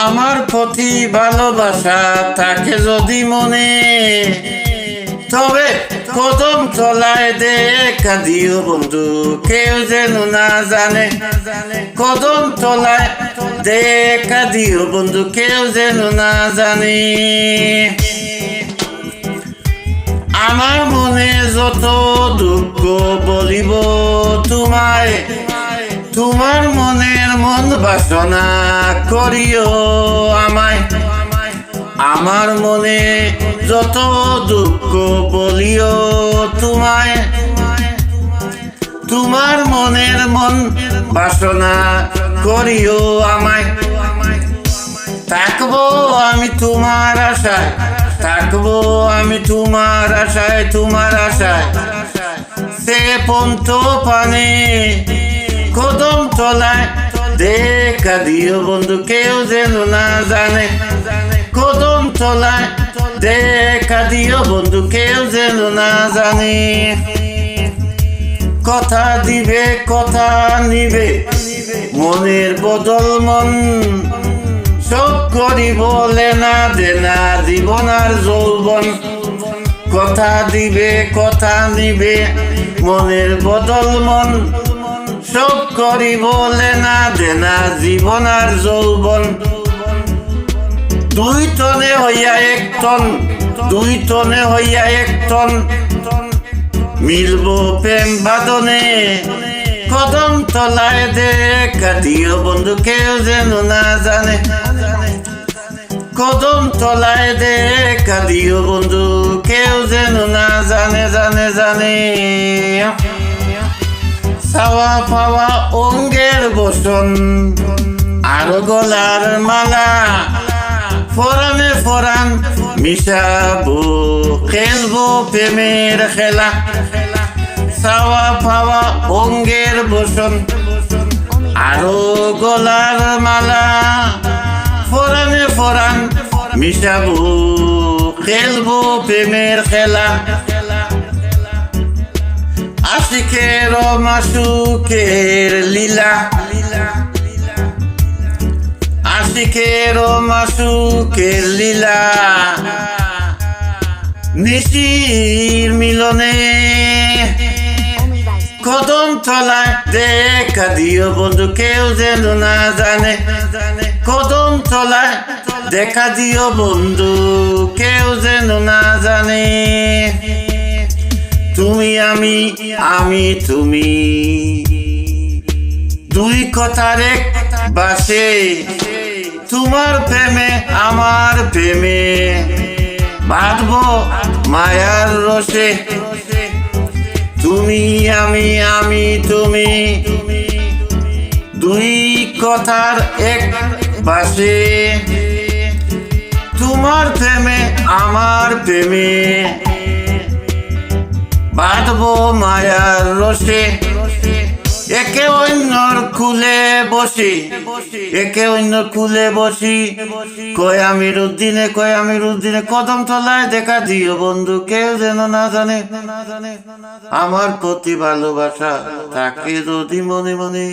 আমার প্রতি ভালোবাসা থাকে যদি মনে, তবে কদম তলায় দেখা দিও বন্ধু, কেউ যেন না জানে। কদম তলায় দেখা দিও বন্ধু, কেউ যেন না জানে। আমার মনে যত দুঃখ বলিব তোমায়, তোমার মনের মন বাসনা করিও আমায়। আমার মনে যত দুঃখ বলিও তোমায়, তোমার মনের মন বাসনা করিও আমায়। থাকবো আমি তোমার আশায়, থাকবো আমি তোমার আশায়, তোমার আশায়। সে পন্ত পানে কদম তলায় দেখা দিও বন্ধু, কেউ যেন না জানে। কদম তলায় দেখা দিও বন্ধু, কেউ যেন না জানে। কথা দিবে কথা নিবে মনের বদল মন, সব করি বলে না দেনা জীবন আর যৌবন। কথা দিবে কথা নিবে মনের বদল মন, সব করি বলে না দেনা জীবন আর যৌবন। দুই তনে হইয়া এক টন, দুই তনে হইয়া এক টন, মিলবো প্রেম বাদনে। কদম তলায় দেখা দিও বন্ধু, কেউ যেন না জানে। কদম তলায় দেখা দিও বন্ধু, কেউ যেন না জানে, জানে জানে। চাওয়া পাওয়া অঙ্গের বসন আর গলার মালা, ফরানে ফরান মিশাবো খেলবো প্রেমের খেলা। চাওয়া পাওয়া অঙ্গের বসন আরো গলার মালা, ফরানে ফরান মিশাবো খেলবো প্রেমের খেলা। আশিকের মাসুকের লীলা, আশিকের মাসুকের লীলা, নিশির মিলনে। কদম তলায় দেখা দিও বন্ধু, কেউ যেন না জানে। কদম তলায় দেখা দিও বন্ধু, কেউ যেন না জানে। তুমি আমি আমি তুমি, দুই কথার এক বাসে। তোমার প্রেমে আমার প্রেমে বাঁধবো মায়ার রসে। তুমি আমি আমি তুমি, দুই কথার এক বাসে। তোমার প্রেমে আমার প্রেমে বাঁধবো মায়ার রসে। একে অন্যর কুলে বসি, একে অন্যর কুলে বসি। কয় আমির উদ্দিনে, কয় আমির উদ্দিনে। কদম তলায় দেখা দিও বন্ধু, কেউ যেন না জানে। আমার প্রতি ভালোবাসা থাকে যদি মনে মনে।